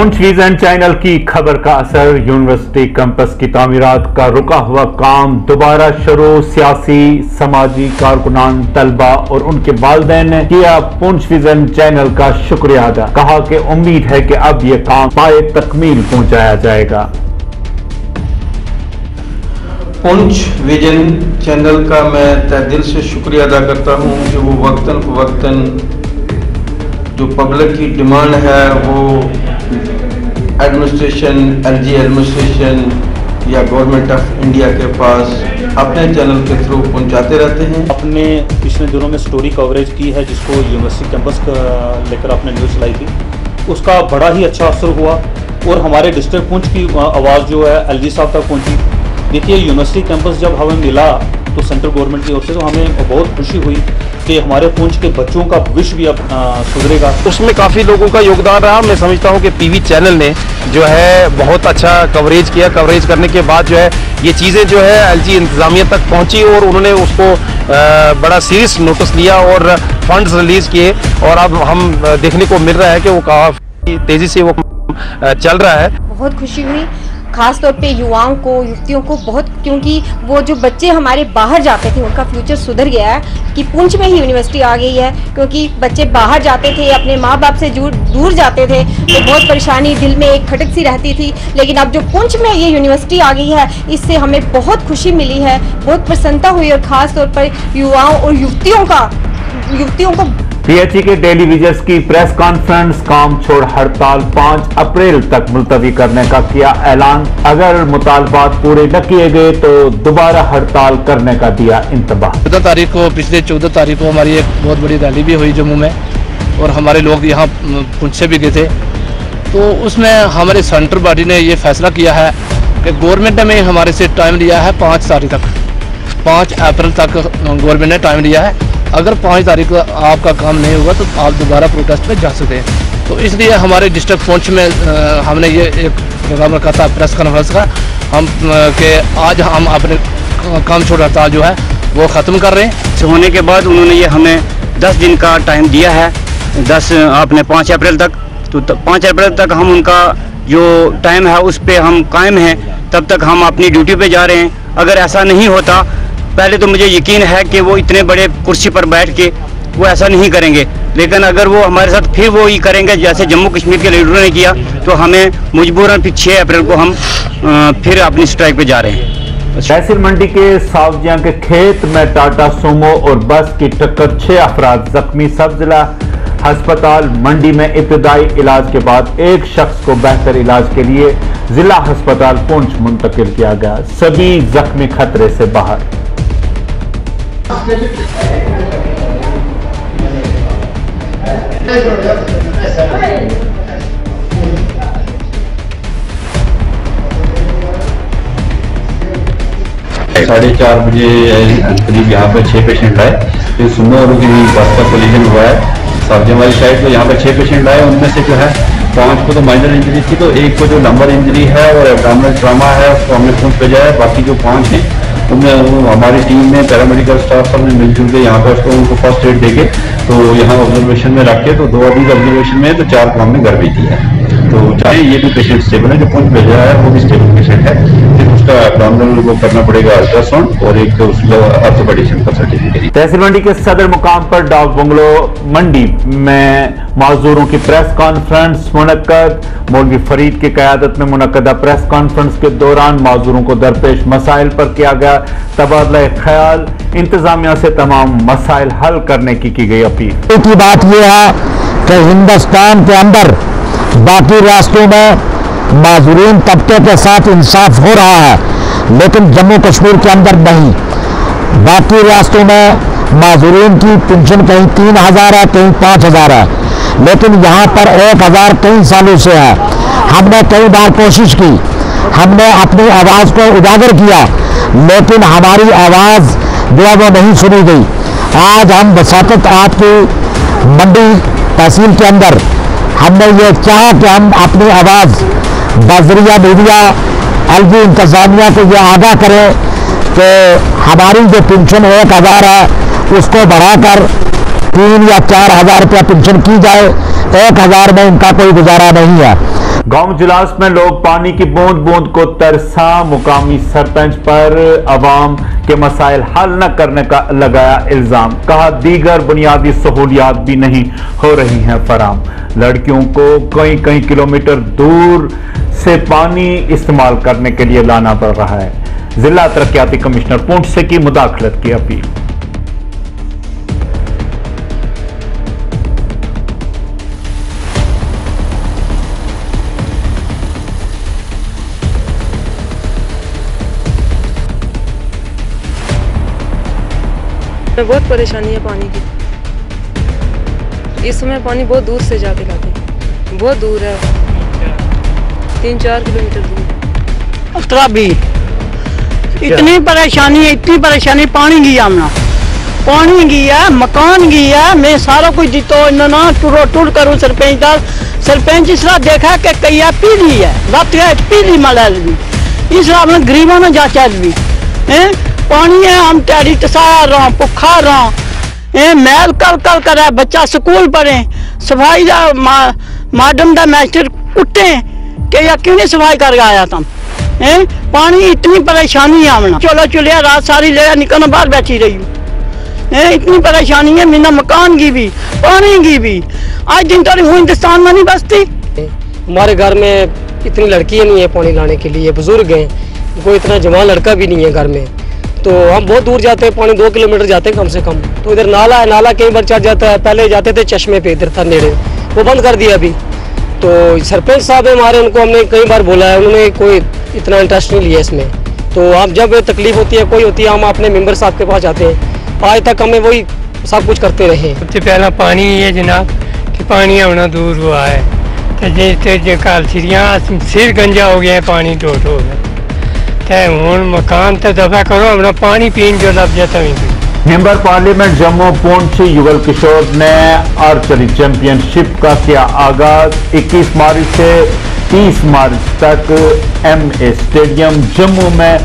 Poonch vision channel की खबर का असर, यूनिवर्सिटी कैंपस की तामीरात का रुका हुआ काम दोबारा शुरू। सियासी समाजी कारकुनान, तलबा और उनके वालिदैन ने किया पुंछ विजन चैनल का शुक्रिया अदा। कहा कि उम्मीद है कि अब ये काम पाए तकमील पहुंचाया जाएगा। पुंछ विजन चैनल का मैं तहे दिल से शुक्रिया अदा करता हूँ कि वो वक्तन फ़वक्तन जो पब्लिक की डिमांड है वो एडमिनिस्ट्रेशन, एलजी एडमिनिस्ट्रेशन या गवर्नमेंट ऑफ इंडिया के पास अपने चैनल के थ्रू पहुंचाते रहते हैं। आपने पिछले दिनों में स्टोरी कवरेज की है जिसको यूनिवर्सिटी कैंपस का लेकर आपने न्यूज़ लाई थी, उसका बड़ा ही अच्छा असर हुआ और हमारे डिस्ट्रिक्ट पुंछ की आवाज़ जो है एलजी साहब तक पहुंची। देखिए, यूनिवर्सिटी कैंपस जब हमें मिला तो सेंट्रल गवर्नमेंट की ओर से तो हमें बहुत खुशी हुई कि हमारे पुंछ के बच्चों का भविष्य भी अब सुधरेगा। उसमें काफ़ी लोगों का योगदान रहा। मैं समझता हूँ कि पीवी चैनल ने जो है बहुत अच्छा कवरेज किया। कवरेज करने के बाद जो है ये चीज़ें जो है एलजी इंतज़ामिया तक पहुँची और उन्होंने उसको बड़ा सीरियस नोटिस लिया और फंड्स रिलीज़ किए और अब हम देखने को मिल रहा है कि वो काफ़ी तेज़ी से वो चल रहा है। बहुत खुशी हुई, खास तौर पे युवाओं को, युवतियों को बहुत, क्योंकि वो जो बच्चे हमारे बाहर जाते थे उनका फ्यूचर सुधर गया है कि पुंछ में ही यूनिवर्सिटी आ गई है। क्योंकि बच्चे बाहर जाते थे, अपने माँ बाप से दूर जाते थे तो बहुत परेशानी, दिल में एक खटक सी रहती थी। लेकिन अब जो पुंछ में ये यूनिवर्सिटी आ गई है इससे हमें बहुत खुशी मिली है, बहुत प्रसन्नता हुई और ख़ास तौर पर युवाओं और युवतियों को पीएचई के डेली विजर्स की प्रेस कॉन्फ्रेंस, काम छोड़ हड़ताल 5 अप्रैल तक मुलतवी करने का किया ऐलान। अगर मुतालबात पूरे न किए गए तो दोबारा हड़ताल करने का दिया इंतबाह। 14 तारीख को, पिछले 14 तारीख को हमारी एक बहुत बड़ी रैली भी हुई जम्मू में और हमारे लोग यहाँ पुंछ से भी गए थे। तो उसमें हमारे सेंट्रल बॉडी ने ये फैसला किया है कि गवर्नमेंट ने हमारे से टाइम लिया है 5 तारीख तक, 5 अप्रैल तक गवर्नमेंट ने टाइम लिया है। अगर 5 तारीख को आपका काम नहीं हुआ तो आप दोबारा प्रोटेस्ट पे जा सकते हैं। तो इसलिए हमारे डिस्ट्रिक्ट पुंछ में हमने ये एक प्रोग्राम रखा था प्रेस कॉन्फ्रेंस का, हम कि आज हम अपने काम छोड़ हड़ताल जो है वो ख़त्म कर रहे हैं। होने के बाद उन्होंने ये हमें 10 दिन का टाइम दिया है, 5 अप्रैल तक। तो 5 अप्रैल तक हम उनका जो टाइम है उस पर हम कायम हैं, तब तक हम अपनी ड्यूटी पे जा रहे हैं। अगर ऐसा नहीं होता, पहले तो मुझे यकीन है कि वो इतने बड़े कुर्सी पर बैठ के वो ऐसा नहीं करेंगे, लेकिन अगर वो हमारे साथ फिर वो ही करेंगे जैसे जम्मू कश्मीर के लीडरों ने किया तो हमें मजबूरन फिर 6 अप्रैल को हम फिर अपनी स्ट्राइक पे जा रहे हैं। तहसील मंडी के सावजिया के खेत में टाटा सूमो और बस की टक्कर, 6 अफराद जख्मी। सब जिला अस्पताल मंडी में इब्तदाई इलाज के बाद एक शख्स को बेहतर इलाज के लिए जिला अस्पताल पुंछ मुंतकिल किया गया। सभी जख्मी खतरे से बाहर। साढ़े 4 बजे करीब यहाँ पर 6 पेशेंट आए। तो सुनो और बस का कोलिजन हुआ है सावजिया वाली साइड। तो यहाँ पर 6 पेशेंट आए, उनमें से जो है 5 को तो माइनर इंजरी थी, तो एक को जो लंबर इंजरी है और एब्डोमिनल ट्रामा है उसको हमने पुंछ भेजा है। बाकी जो 5 हैं उनमें हमारी टीम ने, पैरामेडिकल स्टाफ सब ने मिलजुल के यहाँ पर उसको उनको फर्स्ट एड देके तो यहाँ ऑब्जर्वेशन में रख के, तो 2 अभी ऑब्जर्वेशन में, तो 4 को हमने घर भेज दिया है। तो चाहे ये भी पेशेंट स्टेबल है, जो पुंछ भेजा है वो भी स्टेबल पेशेंट है। फिर उसका एब्डोमिनल वो करना पड़ेगा अल्ट्रासाउंड और एक उसका ऑर्थोपेडिशन का सर्टिफिकेट। तहसील मंडी के सदर मुकाम पर डाक बंगलो मंडी में माजूरों की प्रेस कॉन्फ्रेंस मुनक्कद। मौलवी फरीद की क़यादत में मुनक्कदा प्रेस कॉन्फ्रेंस के दौरान माजूरों को दरपेश मसाइल पर किया गया तबादला ख्याल। इंतजामिया से तमाम मसाइल हल करने की गई अपील। की बात यह है कि हिंदुस्तान के अंदर बाकी रियासतों में माजूरीन तबके के साथ इंसाफ हो रहा है, लेकिन जम्मू कश्मीर के अंदर नहीं। बाकी रियासतों में माजूरीन की पेंशन कहीं 3000 है, कहीं 5000 है, लेकिन यहाँ पर 1000 कई सालों से है। हमने कई बार कोशिश की, हमने अपनी आवाज़ को उजागर किया, लेकिन हमारी आवाज़ जो है वो नहीं सुनी गई। आज हम बसातत आपकी मंडी तहसील के अंदर हमने ये चाहा कि हम अपनी आवाज़ बजरिया मीडिया, एलजी इंतज़ामिया को ये आगाह करें कि हमारी जो पेंशन 1000 है उसको बढ़ाकर 3 या 4 हज़ार रुपया पेंशन की जाए, 1000 में इनका कोई गुजारा नहीं है। गांव जिलास में लोग पानी की बूंद बूंद को तरसा, मुकामी सरपंच पर अवाम के मसाइल हल न करने का लगाया इल्जाम। कहा दीगर बुनियादी सहूलियात भी नहीं हो रही हैं फराम। लड़कियों को कई कई किलोमीटर दूर से पानी इस्तेमाल करने के लिए लाना पड़ रहा है। जिला तरक्याती कमिश्नर पुंछ से की मुदाखलत की अपील। बहुत परेशानी है पानी की। इस समय पानी बहुत दूर से जाके लाते हैं, बहुत दूर है, 3-4 किलोमीटर दूर। भी इतनी परेशानी पानी गया हमने, पानी गया, मकान गया, मैं सारा कुछ जीतो इन्होंने टूर करूँ सरपंच इसरा देखा कि कई पीली है, रात पीली मल भी इस हमने गरीबों ने जाचा भी पानी है, हम तैयारी तसार रहा भुखा रहा मैल कल करे, बच्चा स्कूल पढ़े, सफाई का मैडम का मास्टर कुटे कि या क्यों नहीं सफाई कर आया तुम पानी इतनी परेशानी है हमने। चलो चलिया रात सारी ले निकलना बाहर बैठी रही हूँ, इतनी परेशानी है मेरा मकान की भी पानी की भी। आज दिन तो हिंदुस्तान में नहीं बसती। हमारे घर में इतनी लड़कियाँ नहीं है पानी लाने के लिए, बुजुर्ग हैं, कोई इतना जवान लड़का भी नहीं है घर में, तो हम बहुत दूर जाते हैं, पौने 2 किलोमीटर जाते हैं कम से कम। तो इधर नाला है, नाला कई बार चढ़ जाता है, पहले जाते थे चश्मे पे, इधर था नेड़े, वो बंद कर दिया अभी। तो सरपंच साहब है हमारे, उनको हमने कई बार बोला है, उन्होंने कोई इतना इंटरेस्ट नहीं लिया इसमें। तो हम जब तकलीफ होती है कोई होती है, हम अपने मेंबर साहब के पास जाते हैं, आज तक हमें वही सब कुछ करते रहे। सबसे पहला पानी है जनाब कि पानी आना दूर हुआ है, तो जे काल सिर गंजा हो गया है, पानी टोट हो गया हूँ, मकान तो दफा करो, अपना पानी पीने जो लग जाता है। मेंबर पार्लियामेंट जम्मू पुंछ युगल किशोर ने आर्चरी चैंपियनशिप का किया आगाज। 21 मार्च से 30 मार्च तक MA स्टेडियम जम्मू में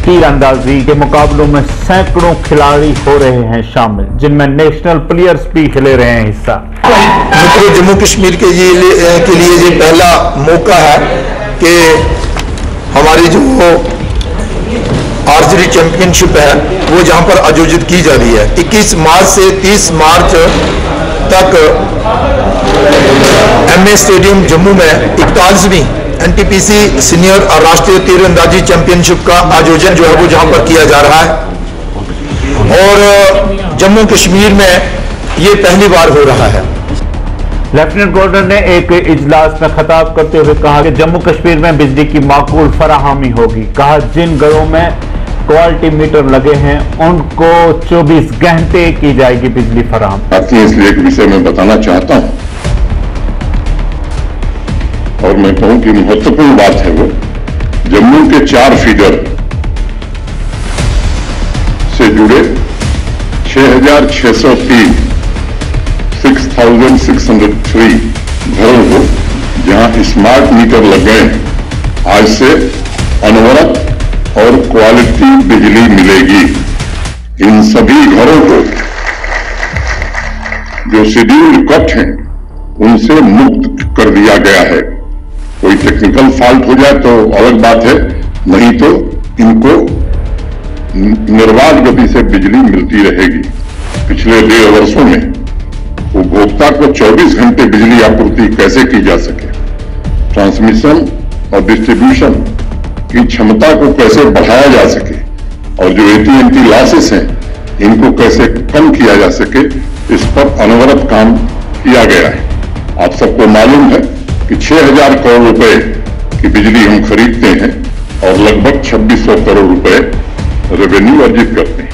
तीरंदाजी के मुकाबलों में सैकड़ों खिलाड़ी हो रहे हैं शामिल, जिनमें नेशनल प्लेयर्स भी ले रहे हैं हिस्सा। जम्मू कश्मीर के लिए ये पहला मौका है कि हमारी जो आर्चरी चैंपियनशिप है वो जहां पर आयोजित की जा रही है। 21 मार्च से 30 मार्च तक MA स्टेडियम जम्मू में 41वीं NTPC सीनियर और राष्ट्रीय तीरंदाजी चैंपियनशिप का आयोजन जो है वो जहां पर किया जा रहा है, और जम्मू कश्मीर में ये पहली बार हो रहा है। लेफ्टिनेंट गवर्नर ने एक इजलास में खिताब करते हुए कहा कि जम्मू कश्मीर में बिजली की माकूल फराहमी होगी। कहा जिन घरों में क्वालिटी मीटर लगे हैं उनको 24 घंटे की जाएगी बिजली फराहम। इसलिए एक विषय में बताना चाहता हूं और मैं कहूं कि महत्वपूर्ण बात है वो, जम्मू के 4 फीडर से जुड़े 6603 6603 घरों को जहां स्मार्ट मीटर लग गए, आज से अनवरत और क्वालिटी बिजली मिलेगी। इन सभी घरों को जो शेड्यूल्ड कट हैं उनसे मुक्त कर दिया गया है। कोई टेक्निकल फॉल्ट हो जाए तो अलग बात है, नहीं तो इनको निर्बाध गति से बिजली मिलती रहेगी। पिछले 1.5 वर्षों में उपभोक्ता को 24 घंटे बिजली आपूर्ति कैसे की जा सके, ट्रांसमिशन और डिस्ट्रीब्यूशन की क्षमता को कैसे बढ़ाया जा सके, और जो AT&T लॉसेस हैं इनको कैसे कम किया जा सके, इस पर अनवरत काम किया गया है। आप सबको मालूम है कि 6000 करोड़ रुपए की बिजली हम खरीदते हैं और लगभग 2600 करोड़ रुपए रेवेन्यू अर्जित करते हैं,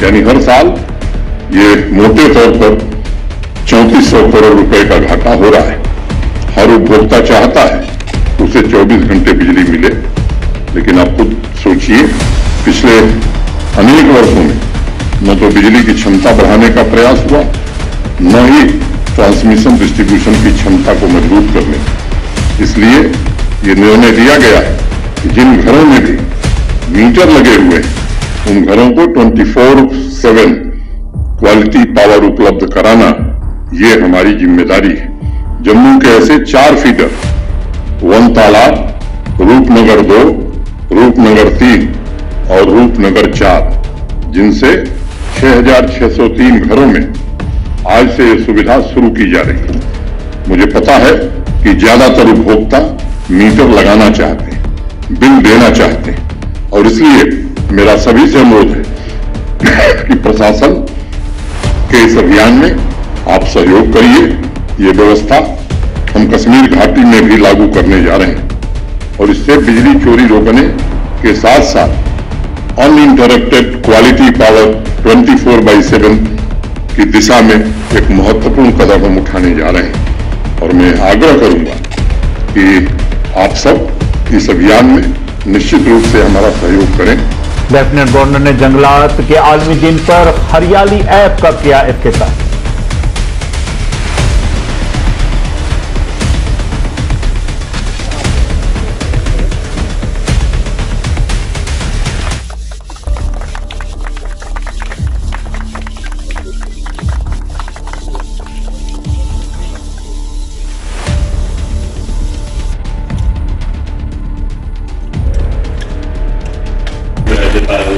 यानी हर साल ये मोटे तौर पर 3400 करोड़ रुपए का घाटा हो रहा है। हर उपभोक्ता चाहता है उसे 24 घंटे बिजली मिले, लेकिन आप खुद सोचिए पिछले अनेक वर्षों में न तो बिजली की क्षमता बढ़ाने का प्रयास हुआ, न ही ट्रांसमिशन डिस्ट्रीब्यूशन की क्षमता को मजबूत करने। इसलिए ये निर्णय लिया गया है कि जिन घरों में भी मीटर लगे हुए हैं उन घरों को 24/7 क्वालिटी पावर उपलब्ध कराना, ये हमारी जिम्मेदारी है। जम्मू के ऐसे 4 फीडर वनताला, रूपनगर 2, रूपनगर 3 और रूपनगर 4, जिनसे 6,603 घरों में आज से ये सुविधा शुरू की जा रही है। मुझे पता है कि ज्यादातर उपभोक्ता मीटर लगाना चाहते हैं, बिल देना चाहते हैं, और इसलिए मेरा सभी से अनुरोध है कि प्रशासन के इस अभियान में आप सहयोग करिए। ये व्यवस्था हम कश्मीर घाटी में भी लागू करने जा रहे हैं और इससे बिजली चोरी रोकने के साथ साथ अनइंटरप्टेड क्वालिटी पावर 24/7 की दिशा में एक महत्वपूर्ण कदम हम उठाने जा रहे हैं। और मैं आग्रह करूंगा कि आप सब इस अभियान में निश्चित रूप से हमारा सहयोग करें। लेफ्टिनेंट गवर्नर ने जंगलात के आलमी दिन पर हरियाली ऐप का किया इफ्तिताह।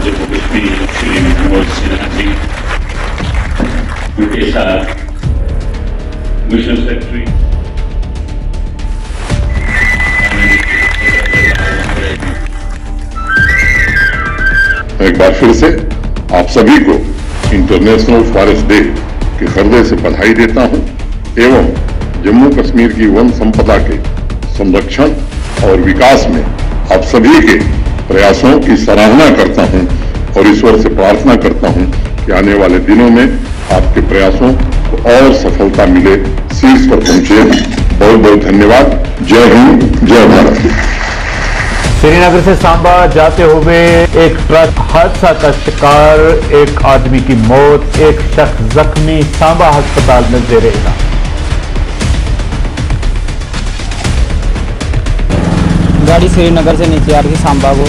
जम्मू कश्मीर श्री मनोज सिन्हा जी, उनके साथ मिशन सेक्रेटरी एक बार फिर से आप सभी को इंटरनेशनल फॉरेस्ट डे के हृदय से बधाई देता हूं एवं जम्मू कश्मीर की वन संपदा के संरक्षण और विकास में आप सभी के प्रयासों की सराहना करता हूं और ईश्वर से प्रार्थना करता हूं कि आने वाले दिनों में आपके प्रयासों को और सफलता मिले, शीर्ष पर पहुंचे। बहुत बहुत धन्यवाद। जय हिंद, जय भारत। श्रीनगर से सांबा जाते हुए एक ट्रक हादसा का शिकार, एक आदमी की मौत, एक शख्स जख्मी, सांबा अस्पताल में जेर इलाज। गाड़ी श्रीनगर से नीचे आ रही थी सांबा को,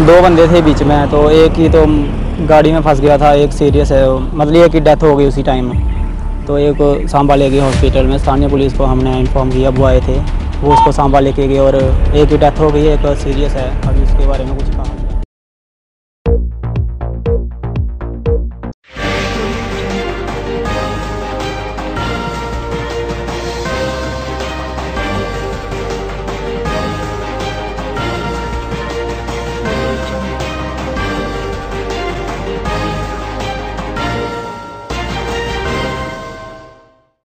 2 बंदे थे बीच में, तो एक ही तो गाड़ी में फंस गया था, एक सीरियस है, मतलब एक की डेथ हो गई उसी टाइम में। तो एक को सांबा ले गए हॉस्पिटल में, स्थानीय पुलिस को हमने इन्फॉर्म किया, वो आए थे, वो उसको सांबा लेके गए और एक की डेथ हो गई है, एक सीरियस है, अभी उसके बारे में कुछ कहा